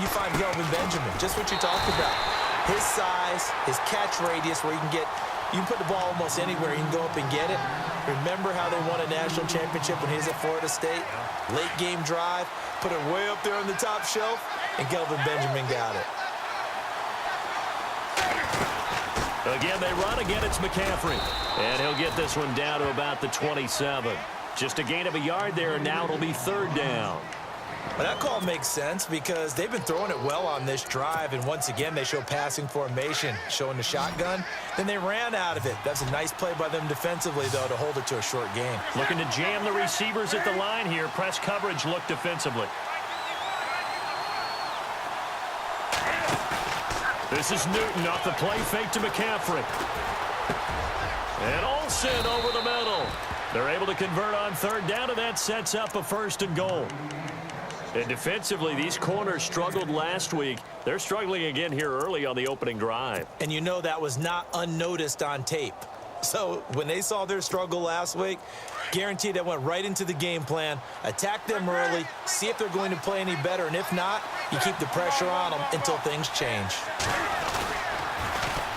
you find Kelvin Benjamin, just what you talked about. His size, his catch radius where you can put the ball almost anywhere. You can go up and get it. Remember how they won a national championship when he was at Florida State? Late game drive, put it way up there on the top shelf, and Kelvin Benjamin got it. Again, they run. Again, it's McCaffrey. And he'll get this one down to about the 27. Just a gain of a yard there, and now it'll be third down. Well, that call makes sense because they've been throwing it well on this drive, and once again, they show passing formation, showing the shotgun. Then they ran out of it. That's a nice play by them defensively, though, to hold it to a short game. Looking to jam the receivers at the line here. Press coverage look defensively. This is Newton off the play fake to McCaffrey. And Olsen over the middle. They're able to convert on third down, and that sets up a first and goal. And defensively, these corners struggled last week. They're struggling again here early on the opening drive. And you know that was not unnoticed on tape. So when they saw their struggle last week, guaranteed that went right into the game plan. Attack them early, see if they're going to play any better, and if not, you keep the pressure on them until things change.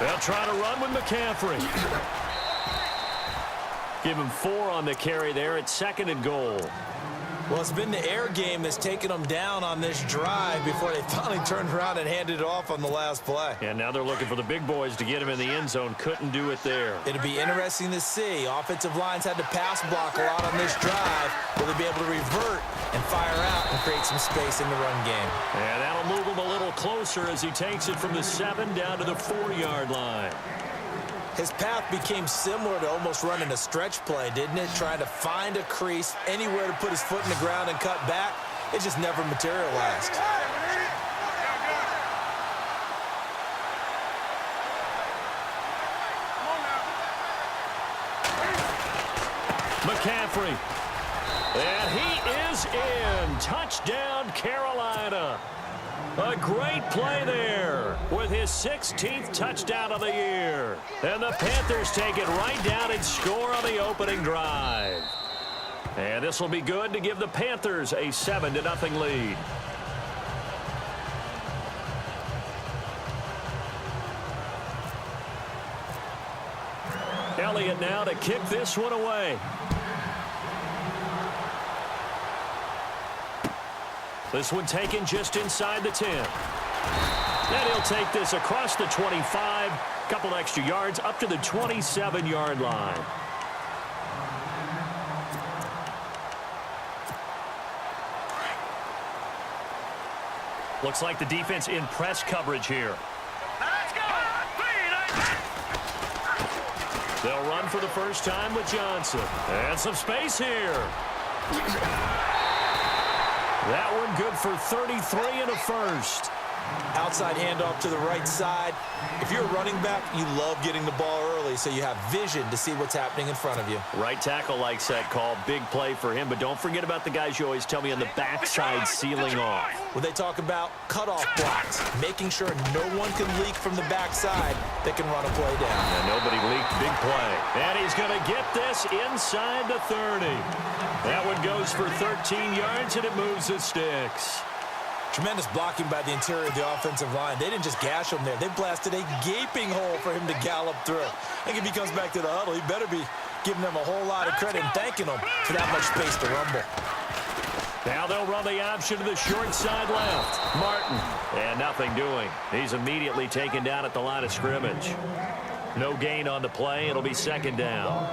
They'll try to run with McCaffrey. Give him 4 on the carry there at second and goal. Well, it's been the air game that's taken them down on this drive before they finally turned around and handed it off on the last play. And now they're looking for the big boys to get him in the end zone. Couldn't do it there. It'll be interesting to see. Offensive lines had to pass block a lot on this drive. Will they be able to revert and fire out and create some space in the run game? And that'll move him a little closer as he takes it from the 7 down to the 4-yard line. His path became similar to almost running a stretch play, didn't it? Trying to find a crease, anywhere to put his foot in the ground and cut back. It just never materialized. McCaffrey. And he is in. Touchdown, Carolina. A great play there with his 16th touchdown of the year. And the Panthers take it right down and score on the opening drive. And this will be good to give the Panthers a 7-0 lead. Elliott now to kick this one away. This one taken just inside the 10. And he'll take this across the 25, couple extra yards up to the 27-yard line. Looks like the defense in press coverage here. They'll run for the first time with Johnson. And some space here. That one good for 33 and a first. Outside handoff to the right side. If you're a running back, you love getting the ball early so you have vision to see what's happening in front of you. Right tackle likes that call. Big play for him, but don't forget about the guys you always tell me on the backside sealing off. When they talk about cutoff blocks, making sure no one can leak from the backside that can run a play down. And nobody leaked. Big play. And he's going to get this inside the 30. That one goes for 13 yards, and it moves the sticks. Tremendous blocking by the interior of the offensive line. They didn't just gash him there. They blasted a gaping hole for him to gallop through. I think if he comes back to the huddle, he better be giving them a whole lot of credit and thanking them for that much space to rumble. Now they'll run the option to the short side left. Martin. And nothing doing. He's immediately taken down at the line of scrimmage. No gain on the play. It'll be second down.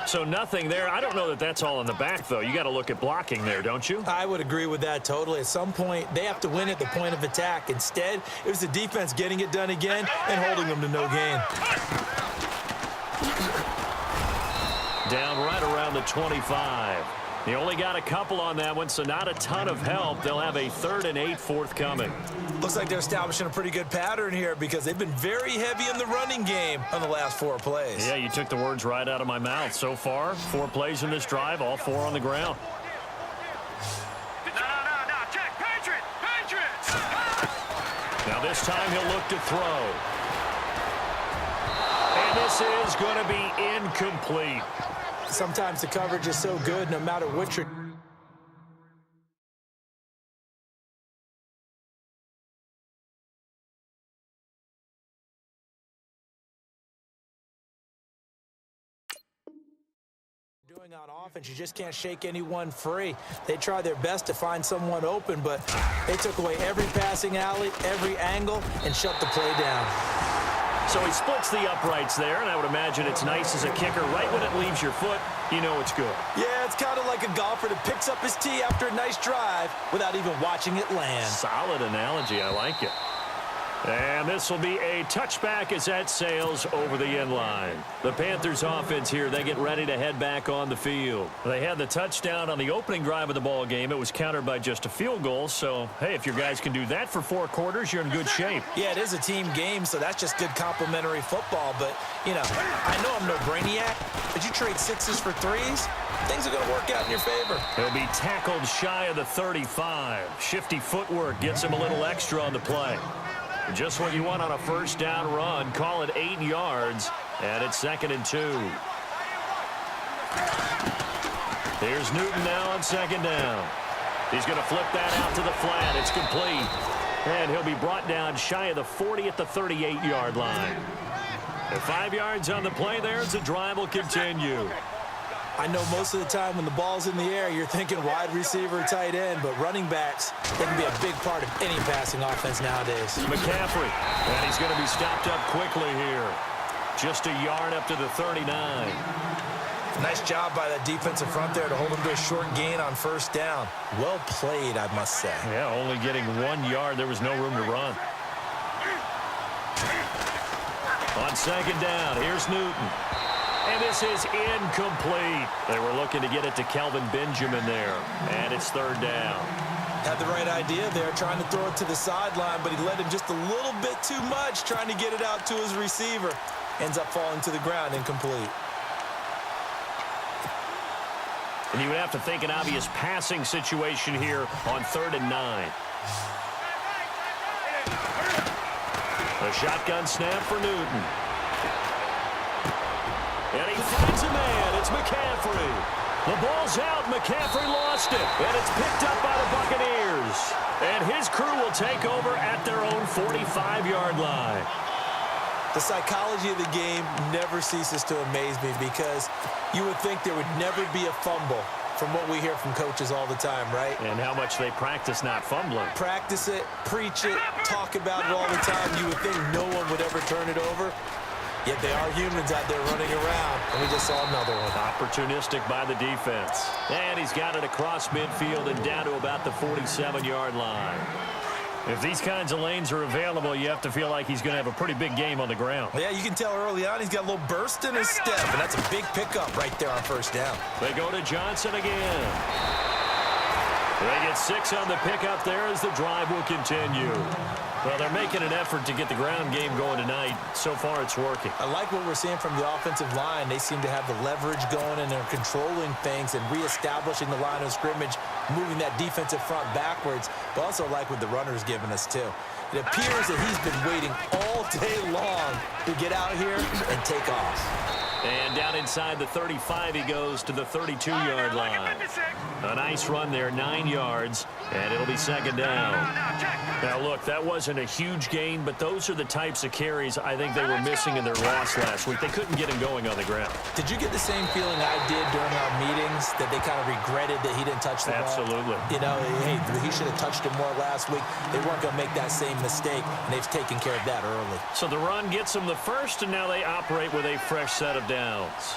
So nothing there. I don't know that that's all in the back, though. You got to look at blocking there, don't you? I would agree with that totally. At some point, they have to win at the point of attack. Instead, it was the defense getting it done again and holding them to no gain. Down right around the 25. He only got a couple on that one, so not a ton of help. They'll have a 3rd and 8 forthcoming. Looks like they're establishing a pretty good pattern here because they've been very heavy in the running game on the last 4 plays. Yeah, you took the words right out of my mouth. So far, 4 plays in this drive, all 4 on the ground. No, check, Patriots! Now this time he'll look to throw. And this is going to be incomplete. Sometimes the coverage is so good, no matter what you're going on offense. You just can't shake anyone free. They try their best to find someone open, but they took away every passing alley, every angle, and shut the play down. So he splits the uprights there, and I would imagine it's nice as a kicker. Right when it leaves your foot, you know it's good. Yeah, it's kind of like a golfer that picks up his tee after a nice drive without even watching it land. Solid analogy. I like it. And this will be a touchback as that sails over the end line. The Panthers offense here, they get ready to head back on the field. They had the touchdown on the opening drive of the ball game. It was countered by just a field goal. So, hey, if your guys can do that for 4 quarters, you're in good shape. Yeah, it is a team game, so that's just good complimentary football. But, you know, I know I'm no brainiac, but you trade 6s for 3s, things are going to work out in your favor. He'll be tackled shy of the 35. Shifty footwork gets him a little extra on the play. Just what you want on a first down run. Call it 8 yards, and it's 2nd and 2. Here's Newton now on 2nd down. He's going to flip that out to the flat. It's complete. And he'll be brought down shy of the 40 at the 38-yard line. And 5 yards on the play there as the drive will continue. I know most of the time when the ball's in the air, you're thinking wide receiver, tight end, but running backs, they can be a big part of any passing offense nowadays. McCaffrey, and he's going to be stopped up quickly here. Just a yard up to the 39. Nice job by that defensive front there to hold him to a short gain on first down. Well played, I must say. Yeah, only getting 1 yard. There was no room to run. On 2nd down, here's Newton. And this is incomplete. They were looking to get it to Kelvin Benjamin there. And it's 3rd down. Had the right idea there, trying to throw it to the sideline, but he led him just a little bit too much, trying to get it out to his receiver. Ends up falling to the ground, incomplete. And you would have to think an obvious passing situation here on 3rd and 9. A shotgun snap for Newton. And he finds a man. It's McCaffrey. The ball's out. McCaffrey lost it. And it's picked up by the Buccaneers. And his crew will take over at their own 45-yard line. The psychology of the game never ceases to amaze me because you would think there would never be a fumble from what we hear from coaches all the time, right? And how much they practice not fumbling. Practice it, preach it, talk about it all the time. You would think no one would ever turn it over. Yet they are humans out there running around, and we just saw another one. Opportunistic by the defense. And he's got it across midfield and down to about the 47-yard line. If these kinds of lanes are available, you have to feel like he's going to have a pretty big game on the ground. Yeah, you can tell early on he's got a little burst in his step, and that's a big pickup right there on first down. They go to Johnson again. They get 6 on the pickup there as the drive will continue. Well, they're making an effort to get the ground game going tonight. So far, it's working. I like what we're seeing from the offensive line. They seem to have the leverage going, and they're controlling things and reestablishing the line of scrimmage, moving that defensive front backwards. But also like what the runner's giving us, too. It appears that he's been waiting all day long to get out here and take off. And down inside the 35, he goes to the 32-yard line. A nice run there, 9 yards, and it'll be 2nd down. Now, look, that wasn't a huge gain, but those are the types of carries I think they were missing in their loss last week. They couldn't get him going on the ground. Did you get the same feeling I did during our meetings, that they kind of regretted that he didn't touch the ball? Absolutely. You know, hey, he should have touched it more last week. They weren't going to make that same mistake, and they've taken care of that early. So the run gets them the first, and now they operate with a fresh set of downs.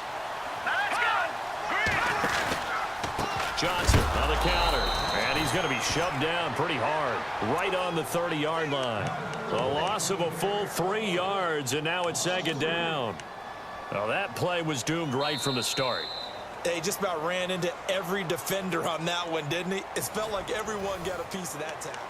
Johnson on the counter, and he's going to be shoved down pretty hard, right on the 30-yard line. A loss of a full 3 yards, and now it's 2nd down. Well, that play was doomed right from the start. He just about ran into every defender on that one, didn't he? It felt like everyone got a piece of that tackle.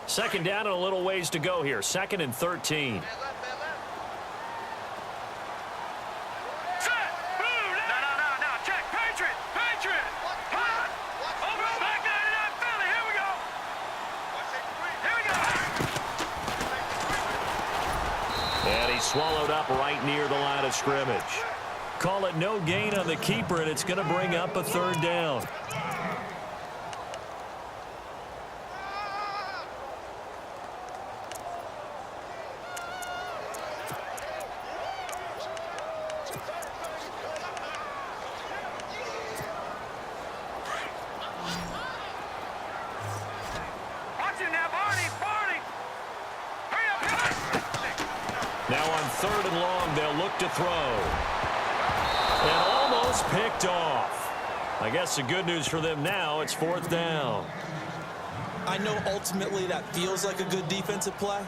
Second down and a little ways to go here. 2nd and 13. And he's swallowed up right near the line of scrimmage. Call it no gain on the keeper, and it's going to bring up a third down. Now on 3rd and long, they'll look to throw. And almost picked off. I guess the good news for them now, it's 4th down. I know ultimately that feels like a good defensive play,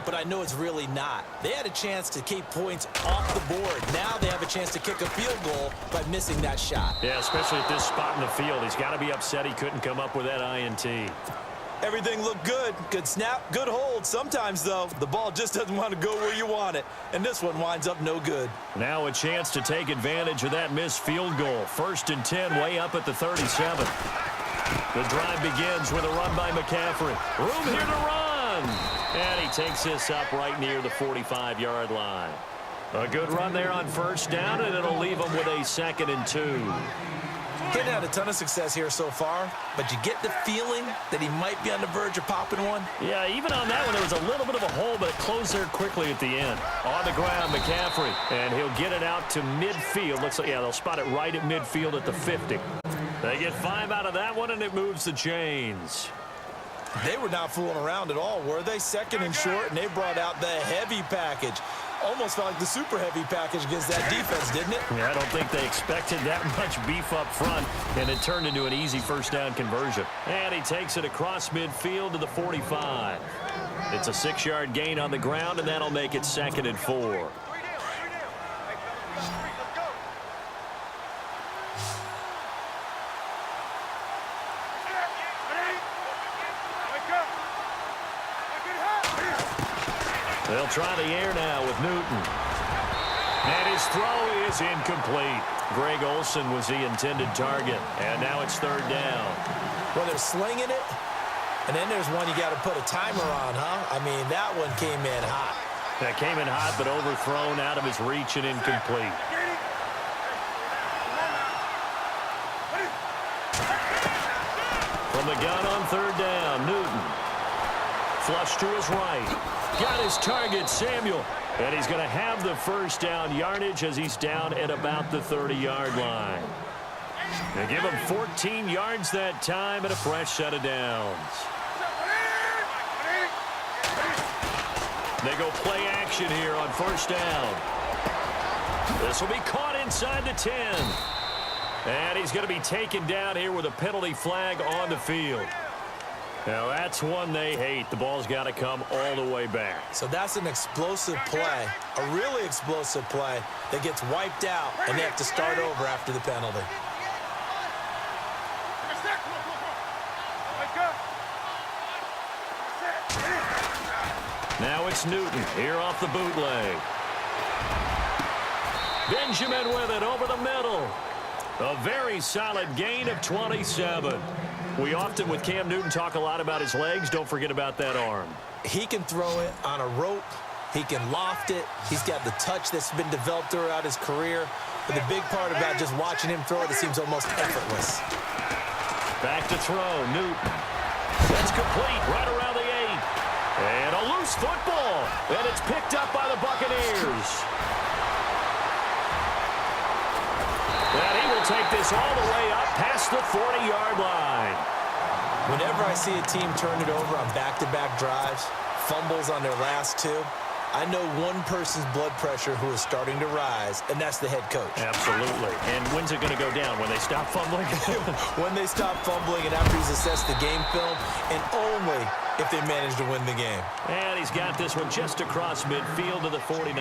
but I know it's really not. They had a chance to keep points off the board. Now they have a chance to kick a field goal by missing that shot. Yeah, especially at this spot in the field. He's got to be upset he couldn't come up with that INT. Everything looked good. Good snap, good hold. Sometimes, though, the ball just doesn't want to go where you want it. And this one winds up no good. Now a chance to take advantage of that missed field goal. 1st and 10, way up at the 37. The drive begins with a run by McCaffrey. Room here to run. And he takes this up right near the 45-yard line. A good run there on 1st down, and it'll leave him with a 2nd and 2. Getting had a ton of success here so far, but you get the feeling that he might be on the verge of popping one. Yeah, even on that one, there was a little bit of a hole, but it closed there quickly at the end. On the ground, McCaffrey, and he'll get it out to midfield. Looks like, yeah, they'll spot it right at midfield at the 50. They get 5 out of that one, and it moves the chains. They were not fooling around at all, were they? 2nd and short, and they brought out the heavy package. Almost felt like the super heavy package against that defense, didn't it? Yeah, I don't think they expected that much beef up front, and it turned into an easy 1st down conversion. And he takes it across midfield to the 45. It's a 6-yard gain on the ground, and that'll make it 2nd and 4. They'll try the air now with Newton. And his throw is incomplete. Greg Olsen was the intended target. And now it's 3rd down. Well, they're slinging it. And then there's one you got to put a timer on, huh? I mean, that one came in hot. That came in hot, but overthrown out of his reach and incomplete. From the gun on 3rd down, Newton. Flush to his right. Got his target, Samuel. And he's going to have the 1st down yardage as he's down at about the 30-yard line. They give him 14 yards that time and a fresh set of downs. They go play action here on 1st down. This will be caught inside the 10. And he's going to be taken down here with a penalty flag on the field. Now, that's one they hate. The ball's got to come all the way back. So that's an explosive play, a really explosive play that gets wiped out, and they have to start over after the penalty. Now it's Newton here off the bootleg. Benjamin with it over the middle. A very solid gain of 27. We often, with Cam Newton, talk a lot about his legs. Don't forget about that arm. He can throw it on a rope. He can loft it. He's got the touch that's been developed throughout his career. But the big part about just watching him throw it, it seems almost effortless. Back to throw, Newton. That's complete right around the 8. And a loose football. And it's picked up by the Buccaneers. And he will take this all the way up past the 40-yard line. Whenever I see a team turn it over on back-to-back drives, fumbles on their last 2, I know one person's blood pressure who is starting to rise, and that's the head coach. Absolutely. And when's it going to go down? When they stop fumbling? When they stop fumbling and after he's assessed the game film, and only if they manage to win the game. And he's got this one just across midfield to the 49.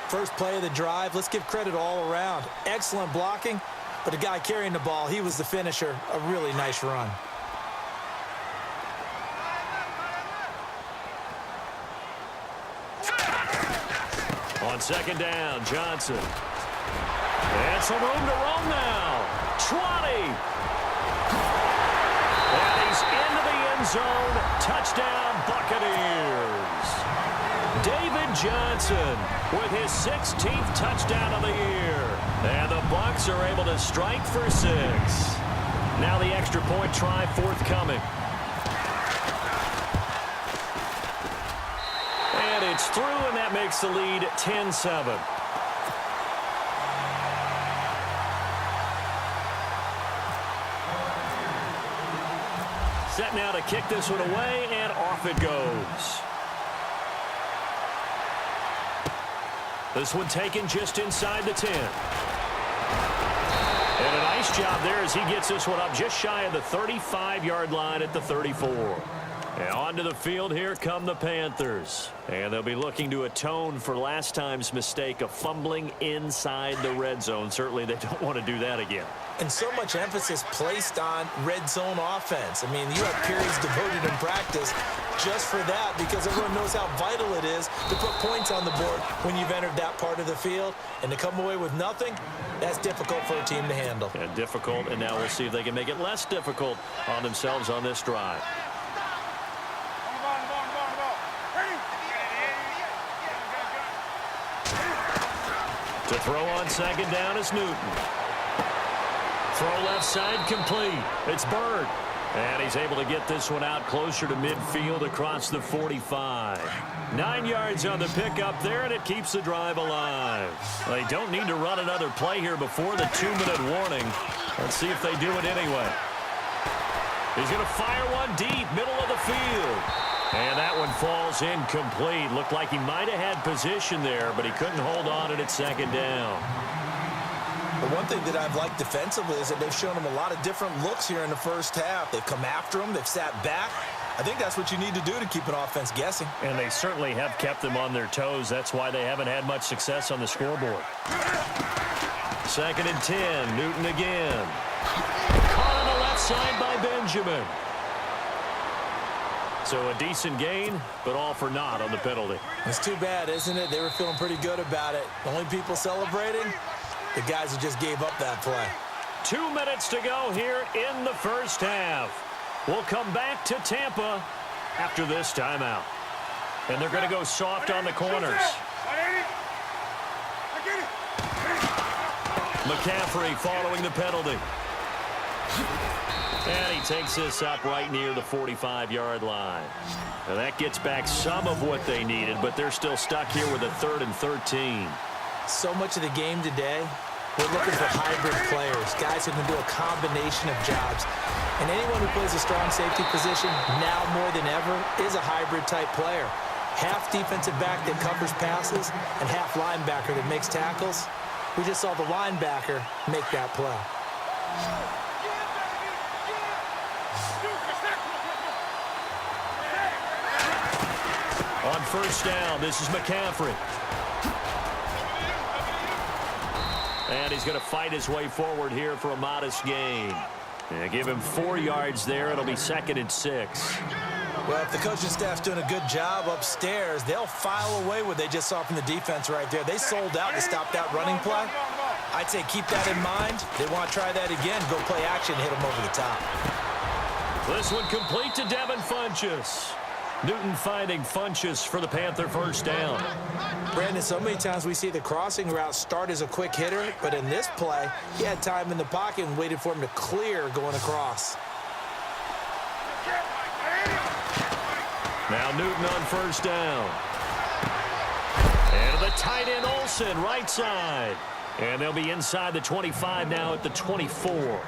First play of the drive, let's give credit all around. Excellent blocking, but the guy carrying the ball, he was the finisher. A really nice run. On 2nd down, Johnson. And some room to roam now. 20. And he's into the end zone. Touchdown, Buccaneers. David Johnson with his 16th touchdown of the year. And the Bucs are able to strike for 6. Now the extra point try forthcoming. And it's through, and that makes the lead 10-7. Set now to kick this one away, and off it goes. This one taken just inside the 10. And a nice job there as he gets this one up just shy of the 35-yard line at the 34. And onto the field, here come the Panthers. And they'll be looking to atone for last time's mistake of fumbling inside the red zone. Certainly they don't want to do that again. And so much emphasis placed on red zone offense. I mean, you have periods devoted in practice just for that because everyone knows how vital it is to put points on the board when you've entered that part of the field. And to come away with nothing, that's difficult for a team to handle. And difficult, and now we'll see if they can make it less difficult on themselves on this drive. To throw on second down is Newton. Throw left side complete. It's Bird. And he's able to get this one out closer to midfield across the 45. 9 yards on the pickup there, and it keeps the drive alive. They don't need to run another play here before the 2-minute warning. Let's see if they do it anyway. He's going to fire one deep, middle of the field. And that one falls incomplete. Looked like he might have had position there, but he couldn't hold on at second down. The one thing that I've liked defensively is that they've shown him a lot of different looks here in the first half. They've come after him. They've sat back. I think that's what you need to do to keep an offense guessing. And they certainly have kept them on their toes. That's why they haven't had much success on the scoreboard. 2nd and 10. Newton again. Caught on the left side by Benjamin. So a decent gain, but all for naught on the penalty. It's too bad, isn't it? They were feeling pretty good about it. The only people celebrating, the guys who just gave up that play. 2 minutes to go here in the first half. We'll come back to Tampa after this timeout. And they're going to go soft on the corners. McCaffrey following the penalty. And he takes this up right near the 45-yard line. And that gets back some of what they needed, but they're still stuck here with a 3rd and 13. So much of the game today, we're looking for hybrid players, guys who can do a combination of jobs. And anyone who plays a strong safety position, now more than ever, is a hybrid-type player. Half defensive back that covers passes and half linebacker that makes tackles. We just saw the linebacker make that play. On first down, this is McCaffrey. And he's going to fight his way forward here for a modest gain. And give him 4 yards there. It'll be 2nd and 6. Well, if the coaching staff's doing a good job upstairs, they'll file away what they just saw from the defense right there. They sold out to stop that running play. I'd say keep that in mind. They want to try that again. Go play action, hit them over the top. This one complete to Devin Funchess. Newton finding Funchess for the Panther first down. Brandon, so many times we see the crossing route start as a quick hitter, but in this play, he had time in the pocket and waited for him to clear going across. Now Newton on first down. And the tight end Olsen, right side. And they'll be inside the 25 now at the 24.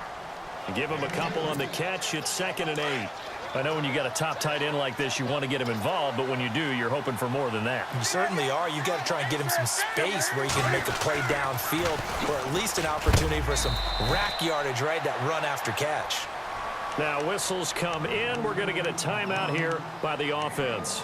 Give him a couple on the catch. It's 2nd and 8. I know when you got a top tight end like this, you want to get him involved, but when you do, you're hoping for more than that. You certainly are. You've got to try and get him some space where he can make a play downfield, or at least an opportunity for some rack yardage, right? That run after catch. Now whistles come in. We're going to get a timeout here by the offense,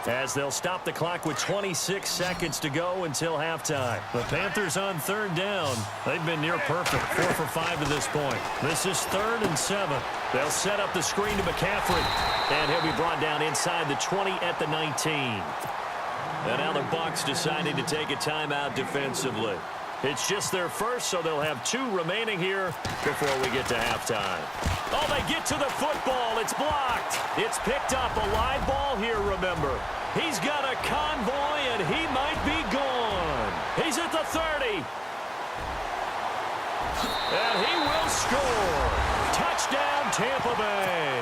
as they'll stop the clock with 26 seconds to go until halftime. The Panthers on 3rd down. They've been near perfect, 4 for 5 to this point. This is 3rd and 7. They'll set up the screen to McCaffrey, and he'll be brought down inside the 20 at the 19. And now the Bucs deciding to take a timeout defensively. It's just their first, so they'll have 2 remaining here before we get to halftime. Oh, they get to the football. It's blocked. It's picked up. A live ball here, remember. He's got a convoy, and he might be gone. He's at the 30. And he will score. Touchdown, Tampa Bay.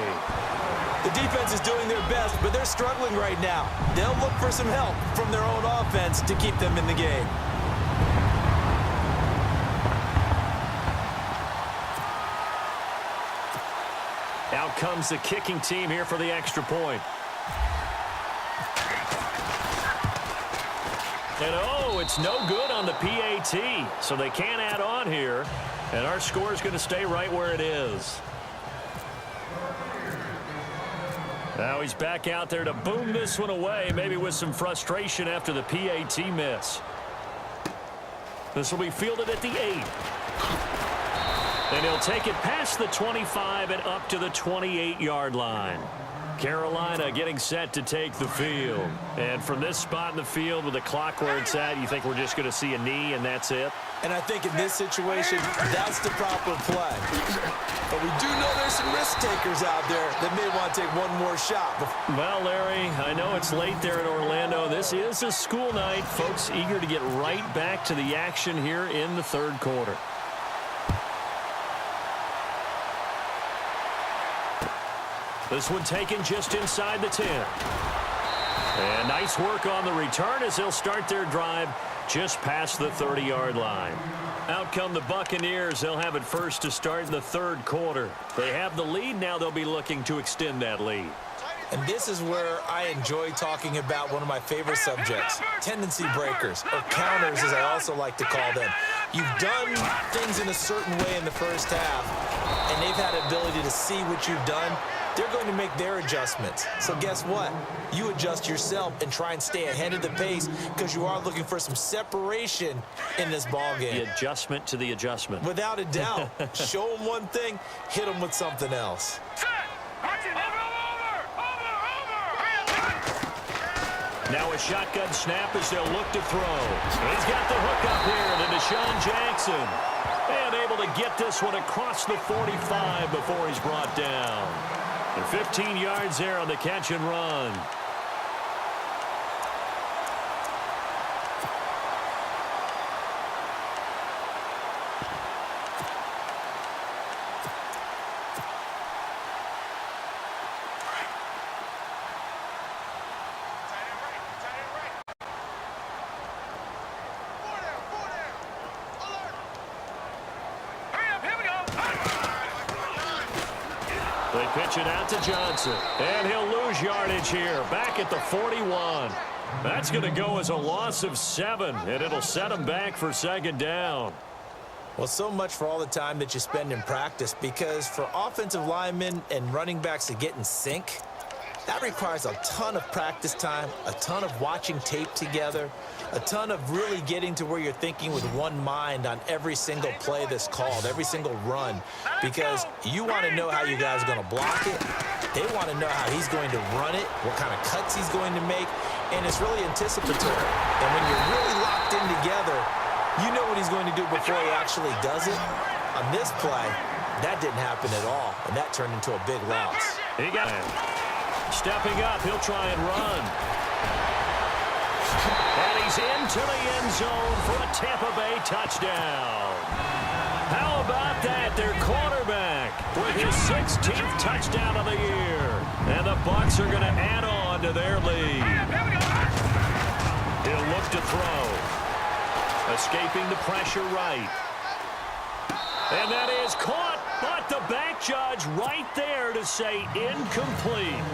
The defense is doing their best, but they're struggling right now. They'll look for some help from their own offense to keep them in the game. Out comes the kicking team here for the extra point. And oh, it's no good on the PAT, so they can't add on here. And our score is going to stay right where it is. Now he's back out there to boom this one away, maybe with some frustration after the PAT miss. This will be fielded at the 8. And he'll take it past the 25 and up to the 28-yard line. Carolina getting set to take the field. And from this spot in the field with the clock where it's at, you think we're just going to see a knee and that's it? And I think in this situation, that's the proper play. But we do know there's some risk takers out there that may want to take one more shot. Well, Larry, I know it's late there in Orlando. This is a school night. Folks eager to get right back to the action here in the third quarter. This one taken just inside the 10. And nice work on the return as they'll start their drive just past the 30-yard line. Out come the Buccaneers. They'll have it first to start in the third quarter. They have the lead. Now they'll be looking to extend that lead. And this is where I enjoy talking about one of my favorite subjects, tendency breakers, or counters as I also like to call them. You've done things in a certain way in the first half, and they've had the ability to see what you've done. They're going to make their adjustments. So guess what? You adjust yourself and try and stay ahead of the pace because you are looking for some separation in this ball game. The adjustment to the adjustment. Without a doubt. Show them one thing, hit them with something else. Now a shotgun snap as they'll look to throw. He's got the hook up here to Deshaun Jackson. And able to get this one across the 45 before he's brought down. And 15 yards there on the catch and run. They pitch it out to Johnson. And he'll lose yardage here. Back at the 41. That's going to go as a loss of 7. And it'll set him back for second down. Well, so much for all the time that you spend in practice, because for offensive linemen and running backs to get in sync, that requires a ton of practice time, a ton of watching tape together, a ton of really getting to where you're thinking with one mind on every single play that's called, every single run, because you want to know how you guys are going to block it. They want to know how he's going to run it, what kind of cuts he's going to make, and it's really anticipatory. And when you're really locked in together, you know what he's going to do before he actually does it. On this play, that didn't happen at all, and that turned into a big loss. He got it. Stepping up, he'll try and run. And he's into the end zone for a Tampa Bay touchdown. How about that? Their quarterback with his 16th touchdown of the year. And the Bucs are going to add on to their lead. He'll look to throw. Escaping the pressure right. And that is caught, but the back judge right there to say incomplete.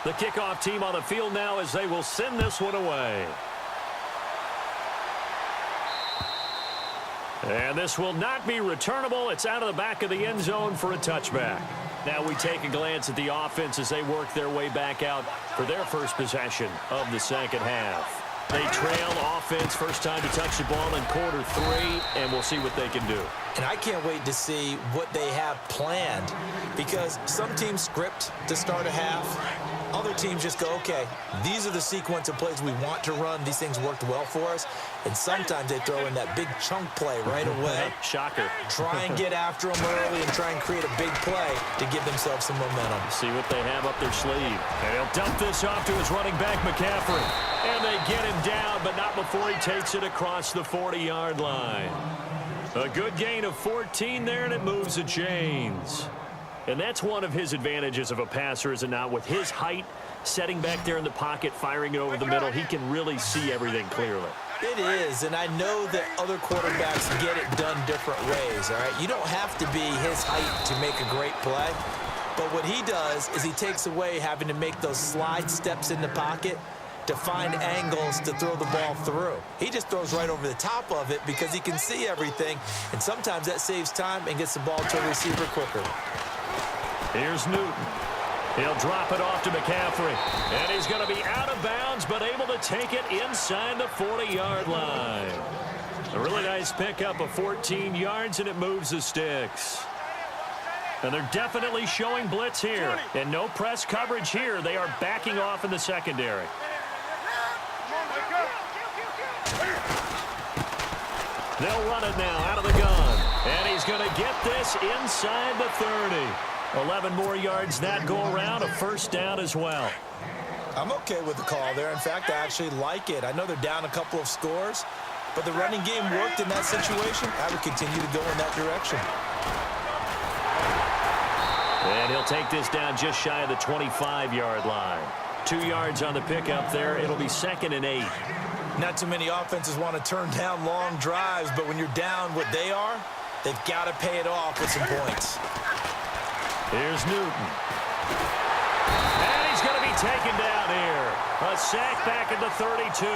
The kickoff team on the field now as they will send this one away. And this will not be returnable. It's out of the back of the end zone for a touchback. Now we take a glance at the offense as they work their way back out for their first possession of the second half. They trail offense, first time to touch the ball in quarter 3, and we'll see what they can do. And I can't wait to see what they have planned, because some teams script to start a half. Other teams just go, okay, these are the sequence of plays we want to run. These things worked well for us. And sometimes they throw in that big chunk play right away. Shocker. Try and get after them early and try and create a big play to give themselves some momentum. See what they have up their sleeve. And he'll dump this off to his running back, McCaffrey. And they get him down, but not before he takes it across the 40-yard line. A good gain of 14 there, and it moves the chains. And that's one of his advantages of a passer, is it not? With his height, setting back there in the pocket, firing it over the middle, he can really see everything clearly. It is, and I know that other quarterbacks get it done different ways, all right? You don't have to be his height to make a great play, but what he does is he takes away having to make those slide steps in the pocket to find angles to throw the ball through. He just throws right over the top of it because he can see everything, and sometimes that saves time and gets the ball to a receiver quicker. Here's Newton. He'll drop it off to McCaffrey, and he's going to be out of bounds, but able to take it inside the 40-yard line. A really nice pickup of 14 yards, and it moves the sticks. And they're definitely showing blitz here, and no press coverage here. They are backing off in the secondary. They'll run it now out of the gun. And he's going to get this inside the 30. 11 more yards that go around, a first down as well. I'm okay with the call there. In fact, I actually like it. I know they're down a couple of scores, but the running game worked in that situation. I would continue to go in that direction. And he'll take this down just shy of the 25-yard line. 2 yards on the pickup there. It'll be 2nd and 8. Not too many offenses want to turn down long drives, but when you're down what they are, they've got to pay it off with some points. Here's Newton. And he's going to be taken down here. A sack back at the 32.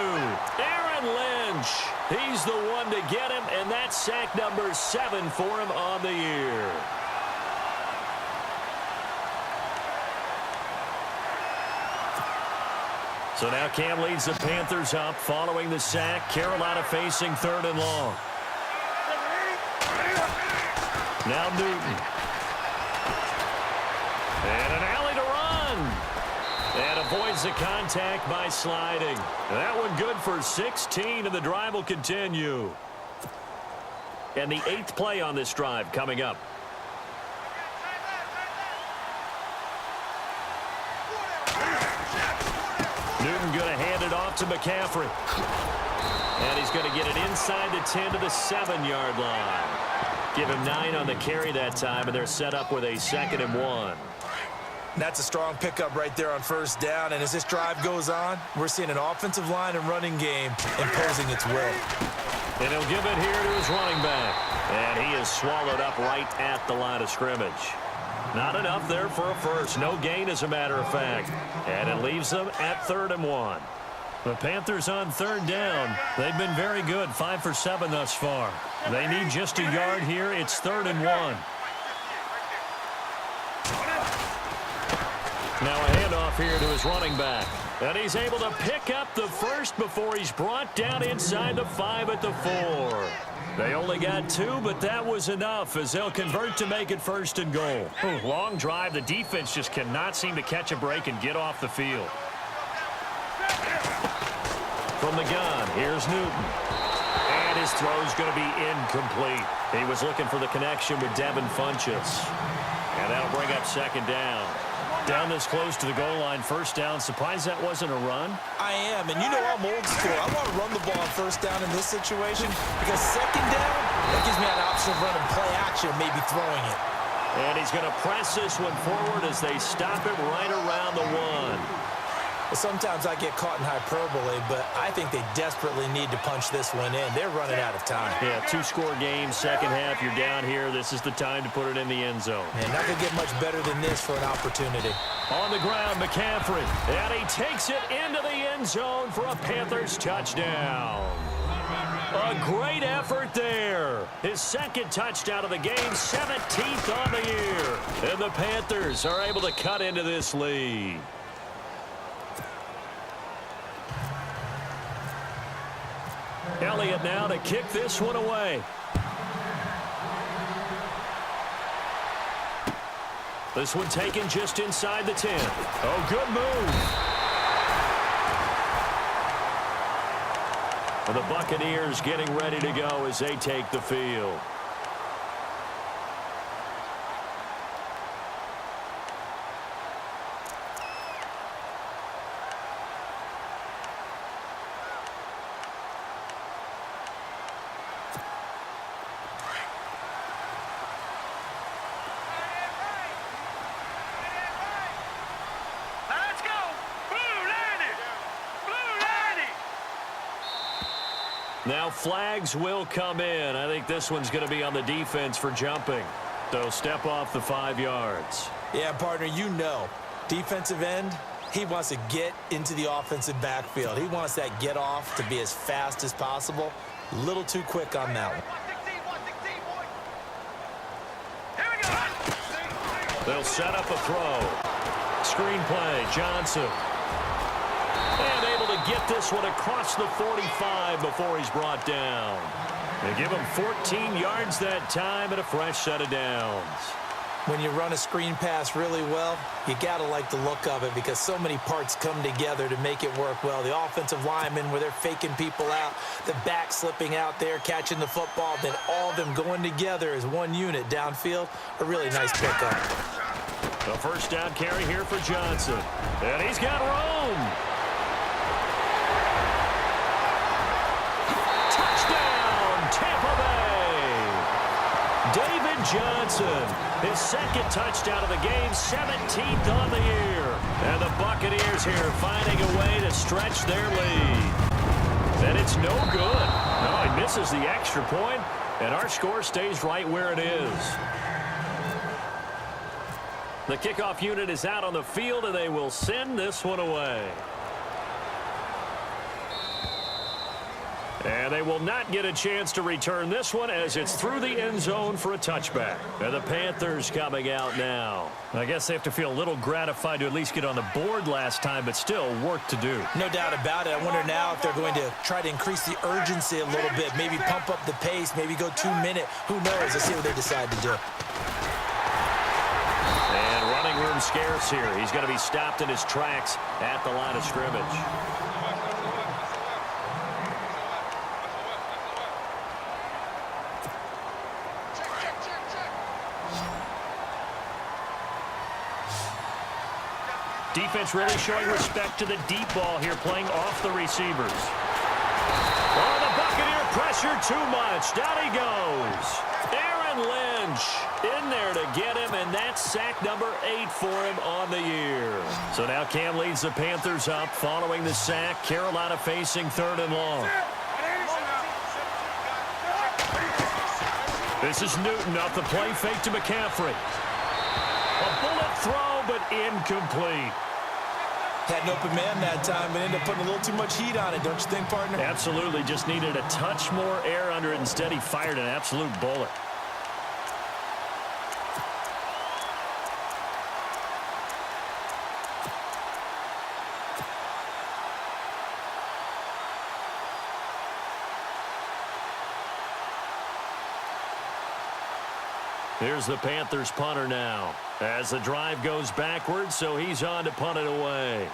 Aaron Lynch. He's the one to get him, and that's sack number 7 for him on the year. So now Cam leads the Panthers up following the sack. Carolina facing 3rd and long. Now Newton. And an alley to run. And avoids the contact by sliding. That one good for 16, and the drive will continue. And the 8th play on this drive coming up. Newton going to hand it off to McCaffrey. And he's going to get it inside the 10 to the 7-yard line. Give him 9 on the carry that time, and they're set up with a 2nd and 1. That's a strong pickup right there on first down, and as this drive goes on, we're seeing an offensive line and running game imposing its will. And he'll give it here to his running back. And he is swallowed up right at the line of scrimmage. Not enough there for a first. No gain, as a matter of fact. And it leaves them at 3rd and 1. The Panthers on 3rd down. They've been very good, 5 for 7 thus far. They need just a yard here. It's 3rd and 1. Now a handoff here to his running back. And he's able to pick up the first before he's brought down inside the 5 at the 4. They only got 2, but that was enough as they'll convert to make it 1st and goal. Long drive. The defense just cannot seem to catch a break and get off the field. From the gun, here's Newton. And his throw's going to be incomplete. He was looking for the connection with Devin Funchess. And that'll bring up 2nd down. Down this close to the goal line, 1st down. Surprised that wasn't a run? I am, and you know I'm old school. I want to run the ball on 1st down in this situation because 2nd down, that gives me an option of running play action, maybe throwing it. And he's going to press this one forward as they stop it right around the 1. Sometimes I get caught in hyperbole, but I think they desperately need to punch this one in. They're running out of time. Yeah, 2-score game, 2nd half. You're down here. This is the time to put it in the end zone. And not going to get much better than this for an opportunity. On the ground, McCaffrey. And he takes it into the end zone for a Panthers touchdown. A great effort there. His 2nd touchdown of the game, 17th on the year. And the Panthers are able to cut into this lead. Elliott now to kick this one away. This one taken just inside the 10. Oh, good move. And the Buccaneers getting ready to go as they take the field. Now flags will come in. I think this one's going to be on the defense for jumping. So step off the 5 yards. Yeah, partner, you know, defensive end, he wants to get into the offensive backfield. He wants that get off to be as fast as possible. A little too quick on that one. They'll set up a throw. Screen play, Johnson. And able to get this one across the 45 before he's brought down. They give him 14 yards that time and a fresh set of downs. When you run a screen pass really well, you got to like the look of it because so many parts come together to make it work well. The offensive linemen where they're faking people out, the back slipping out there, catching the football, then all of them going together as one unit downfield. A really nice pickup. The first down carry here for Johnson. And he's got room. Tampa Bay. David Johnson, his second touchdown of the game, 17th on the year. And the Buccaneers here finding a way to stretch their lead. And it's no good. No, he misses the extra point, and our score stays right where it is. The kickoff unit is out on the field, and they will send this one away. And they will not get a chance to return this one as it's through the end zone for a touchback. And the Panthers coming out now. I guess they have to feel a little gratified to at least get on the board last time, but still work to do. No doubt about it. I wonder now if they're going to try to increase the urgency a little bit, maybe pump up the pace, maybe go 2 minute. Who knows? Let's see what they decide to do. And running room scarce here. He's going to be stopped in his tracks at the line of scrimmage. Defense really showing respect to the deep ball here, playing off the receivers. Oh, the Buccaneer pressure too much. Down he goes. Aaron Lynch in there to get him, and that's sack number 8 for him on the year. So now Cam leads the Panthers up following the sack. Carolina facing 3rd and long. This is Newton off the play fake to McCaffrey. A bullet throw, but incomplete. Had an open man that time, but ended up putting a little too much heat on it, don't you think, partner? Absolutely. Just needed a touch more air under it. Instead, he fired an absolute bullet. Here's the Panthers punter now as the drive goes backwards, so he's on to punt it away.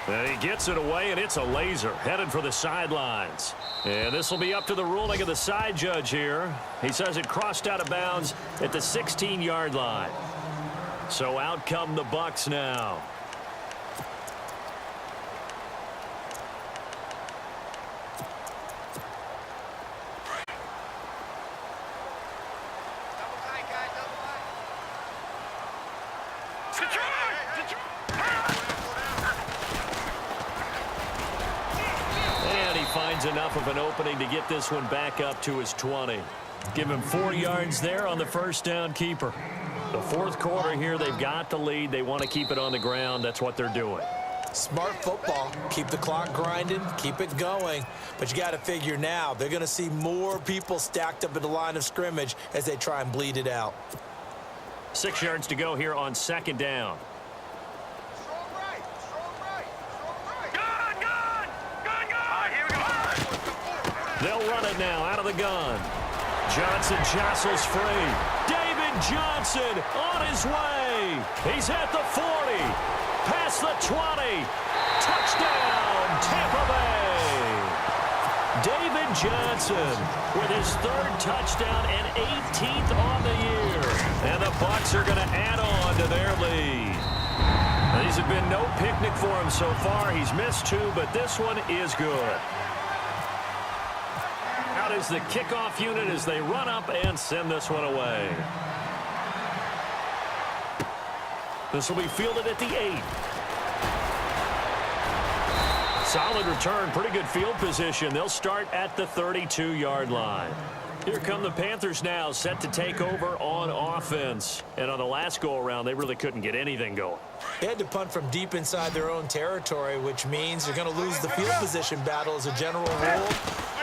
And he gets it away, and it's a laser headed for the sidelines. And this will be up to the ruling of the side judge here. He says it crossed out of bounds at the 16-yard line. So out come the Bucs now. Enough of an opening to get this one back up to his 20. Give him 4 yards there on the first down keeper. The fourth quarter here, they've got the lead. They want to keep it on the ground. That's what they're doing. Smart football. Keep the clock grinding. Keep it going. But you got to figure now, they're going to see more people stacked up at the line of scrimmage as they try and bleed it out. 6 yards to go here on second down. They'll run it now out of the gun. Johnson jostles free. David Johnson on his way. He's at the 40. Past the 20. Touchdown, Tampa Bay. David Johnson with his 3rd touchdown and 18th on the year. And the Bucs are going to add on to their lead. These have been no picnic for him so far. He's missed 2, but this one is good. Out is the kickoff unit as they run up and send this one away. This will be fielded at the 8. Solid return, pretty good field position. They'll start at the 32-yard line. Here come the Panthers now, set to take over on offense. And on the last go-around, they really couldn't get anything going. They had to punt from deep inside their own territory, which means they're going to lose the field position battle as a general rule.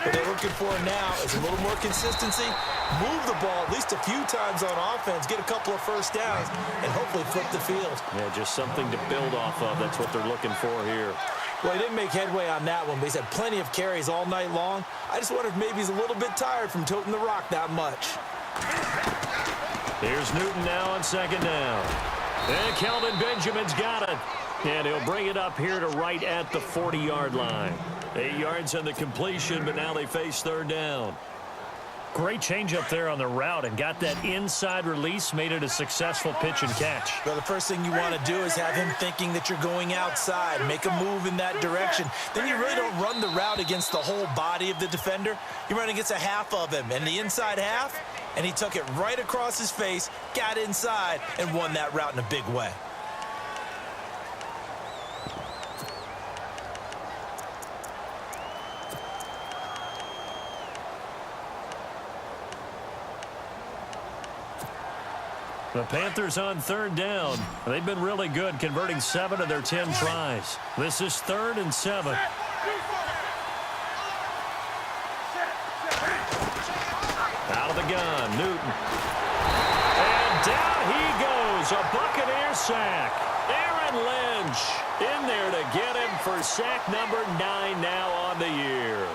What they're looking for now is a little more consistency, move the ball at least a few times on offense, get a couple of first downs, and hopefully flip the field. Yeah, just something to build off of. That's what they're looking for here. Well, he didn't make headway on that one, but he's had plenty of carries all night long. I just wonder if maybe he's a little bit tired from toting the rock that much. Here's Newton now on 2nd down. And Kelvin Benjamin's got it. And he'll bring it up here to right at the 40-yard line. 8 yards on the completion, but now they face 3rd down. Great change up there on the route and got that inside release, made it a successful pitch and catch. Well, the first thing you want to do is have him thinking that you're going outside, make a move in that direction. Then you really don't run the route against the whole body of the defender. You run against a half of him, and the inside half, and he took it right across his face, got inside, and won that route in a big way. The Panthers on 3rd down. They've been really good, converting 7 of their 10 tries. This is 3rd and 7. Out of the gun, Newton. And down he goes, a Buccaneer sack. Aaron Lynch in there to get him for sack number 9 now on the year.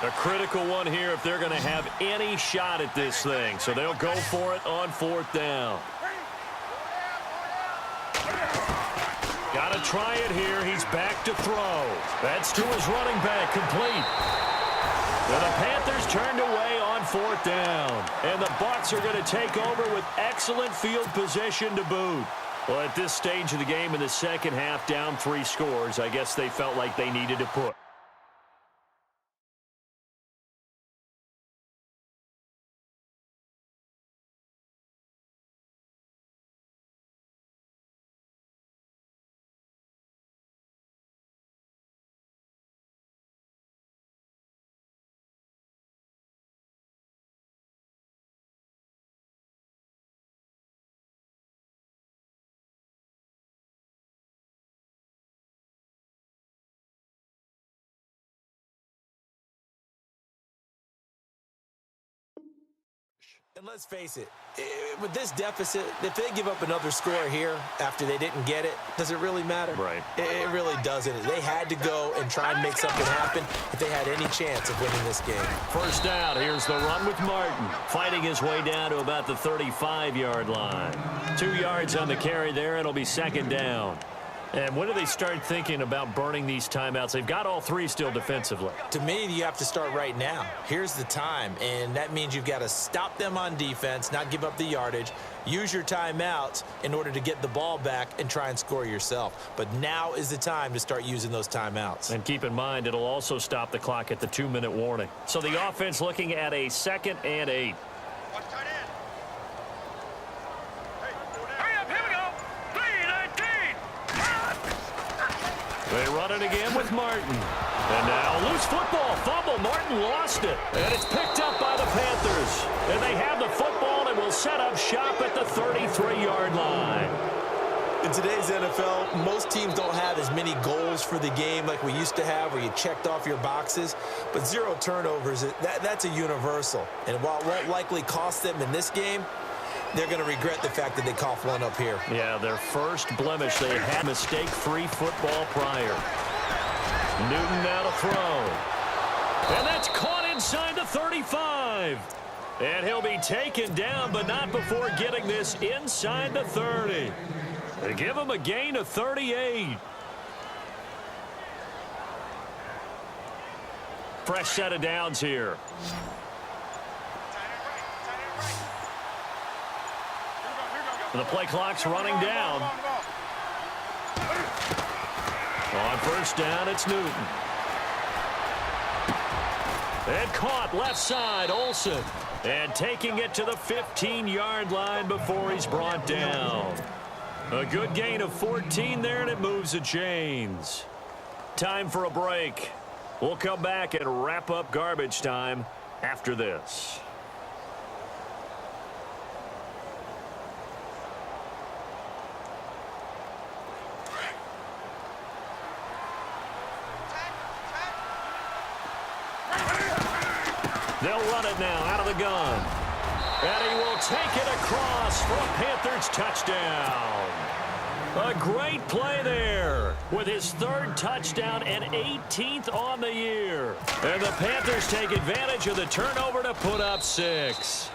A critical one here if they're going to have any shot at this thing. So they'll go for it on 4th down. Got to try it here. He's back to throw. That's to his running back, complete. And the Panthers turned away on 4th down. And the Bucs are going to take over with excellent field position to boot. Well, at this stage of the game in the second half, down 3 scores, I guess they felt like they needed to put. And let's face it, with this deficit, if they give up another score here after they didn't get it, does it really matter? Right. It really doesn't. They had to go and try and make something happen if they had any chance of winning this game. First down, here's the run with Martin, fighting his way down to about the 35-yard line. 2 yards on the carry there. It'll be 2nd down. And when do they start thinking about burning these timeouts? They've got all 3 still defensively. To me, you have to start right now. Here's the time, and that means you've got to stop them on defense, not give up the yardage, use your timeouts in order to get the ball back and try and score yourself. But now is the time to start using those timeouts. And keep in mind, it'll also stop the clock at the 2-minute warning. So the offense looking at a 2nd and 8. They run it again with Martin. And now loose football. Fumble. Martin lost it. And it's picked up by the Panthers. And they have the football and will set up shop at the 33-yard line. In today's NFL, most teams don't have as many goals for the game like we used to have where you checked off your boxes. But 0 turnovers, that's a universal. And while it won't likely cost them in this game, they're going to regret the fact that they coughed one up here. Yeah, their first blemish. They had mistake-free football prior. Newton now to throw. And that's caught inside the 35. And he'll be taken down, but not before getting this inside the 30. They give him a gain of 38. Fresh set of downs here. The play clock's running down. On first down, it's Newton. And caught left side, Olsen. And taking it to the 15-yard line before he's brought down. A good gain of 14 there, and it moves the chains. Time for a break. We'll come back and wrap up garbage time after this. They'll run it now out of the gun. And he will take it across for a Panthers touchdown. A great play there with his third touchdown and 18th on the year. And the Panthers take advantage of the turnover to put up 6.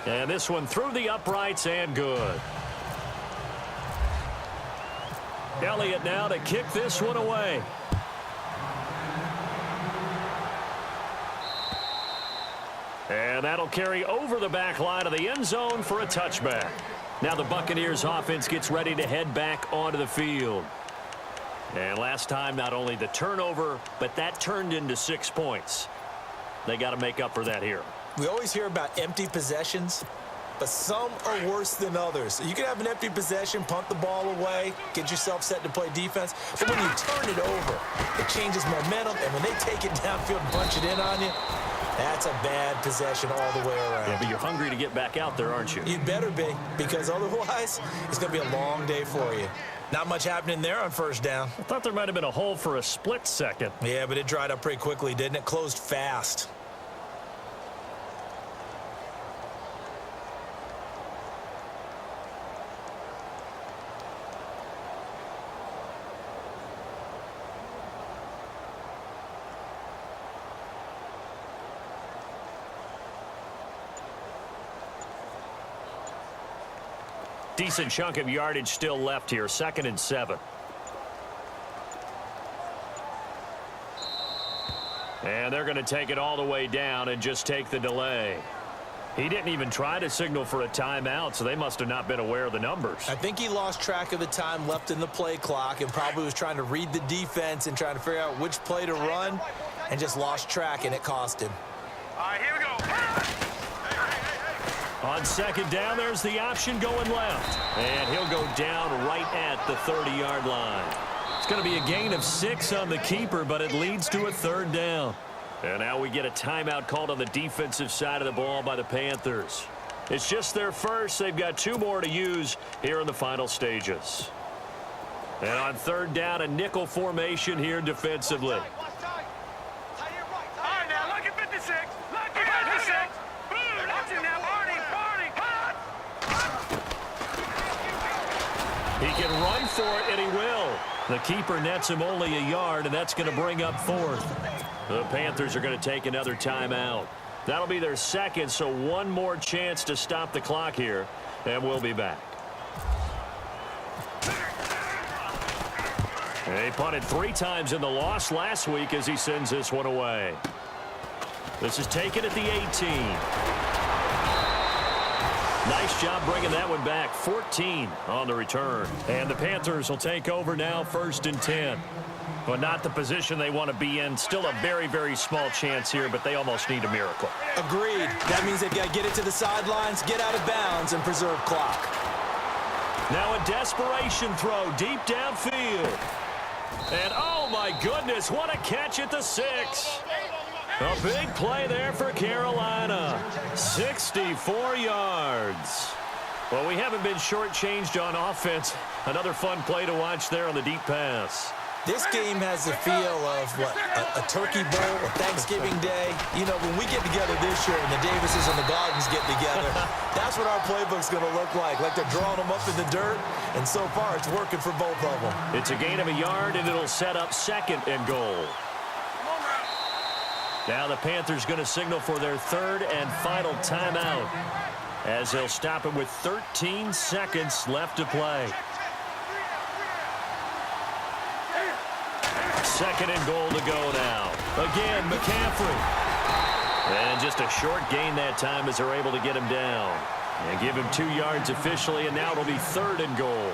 And this one through the uprights and good. Elliott now to kick this one away. And that'll carry over the back line of the end zone for a touchback. Now the Buccaneers offense gets ready to head back onto the field. And last time, not only the turnover, but that turned into 6 points. They got to make up for that here. We always hear about empty possessions, but some are worse than others. You can have an empty possession, punt the ball away, get yourself set to play defense. But when you turn it over, it changes momentum. And when they take it downfield and punch it in on you, that's a bad possession all the way around. Yeah, but you're hungry to get back out there, aren't you? You'd better be, because otherwise it's going to be a long day for you. Not much happening there on first down. I thought there might have been a hole for a split second. Yeah, but it dried up pretty quickly, didn't it? Closed fast. Decent chunk of yardage still left here. 2nd and 7. And they're going to take it all the way down and just take the delay. He didn't even try to signal for a timeout, so they must have not been aware of the numbers. I think he lost track of the time left in the play clock and probably was trying to read the defense and trying to figure out which play to run and just lost track, and it cost him. All right, here we go. On 2nd down, there's the option going left. And he'll go down right at the 30-yard line. It's going to be a gain of 6 on the keeper, but it leads to a 3rd down. And now we get a timeout called on the defensive side of the ball by the Panthers. It's just their first. They've got 2 more to use here in the final stages. And on 3rd down, a nickel formation here defensively. All right, now look at 56. Look at 56. Boom, that's it now. Barney, hot. He can run for it, and he will. The keeper nets him only a yard, and that's going to bring up 4th. The Panthers are going to take another timeout. That'll be their 2nd, so 1 more chance to stop the clock here, and we'll be back. He punted 3 times in the loss last week as he sends this one away. This is taken at the 18. Nice job bringing that one back. 14 on the return. And the Panthers will take over now, 1st and 10. But not the position they want to be in. Still a very, very small chance here, but they almost need a miracle. Agreed. That means they've got to get it to the sidelines, get out of bounds, and preserve clock. Now a desperation throw deep downfield. And oh my goodness, what a catch at the 6. A big play there for Carolina. 64 yards. Well, we haven't been shortchanged on offense. Another fun play to watch there on the deep pass. This game has the feel of, what, a turkey bowl, a Thanksgiving day. You know, when we get together this year and the Davises and the Gardens get together, that's what our playbook's going to look like they're drawing them up in the dirt, and so far it's working for both of them. It's a gain of a yard, and it'll set up 2nd and goal. Now the Panthers going to signal for their 3rd and final timeout as they'll stop it with 13 seconds left to play. 2nd and goal to go now. Again, McCaffrey. And just a short gain that time as they're able to get him down. And give him 2 yards officially, and now it'll be 3rd and goal.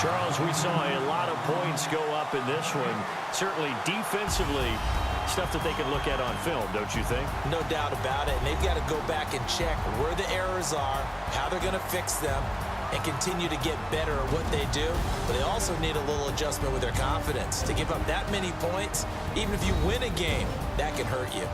Charles, we saw a lot of points go up in this one. Certainly defensively, stuff that they can look at on film, don't you think? No doubt about it. And they've got to go back and check where the errors are, how they're going to fix them, and continue to get better at what they do. But they also need a little adjustment with their confidence. To give up that many points, even if you win a game, that can hurt you.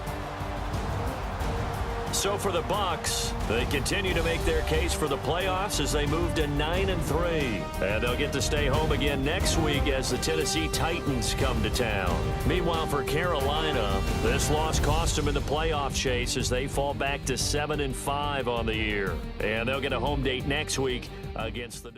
So for the Bucs, they continue to make their case for the playoffs as they move to 9-3. And they'll get to stay home again next week as the Tennessee Titans come to town. Meanwhile, for Carolina, this loss cost them in the playoff chase as they fall back to 7-5 on the year. And they'll get a home date next week against the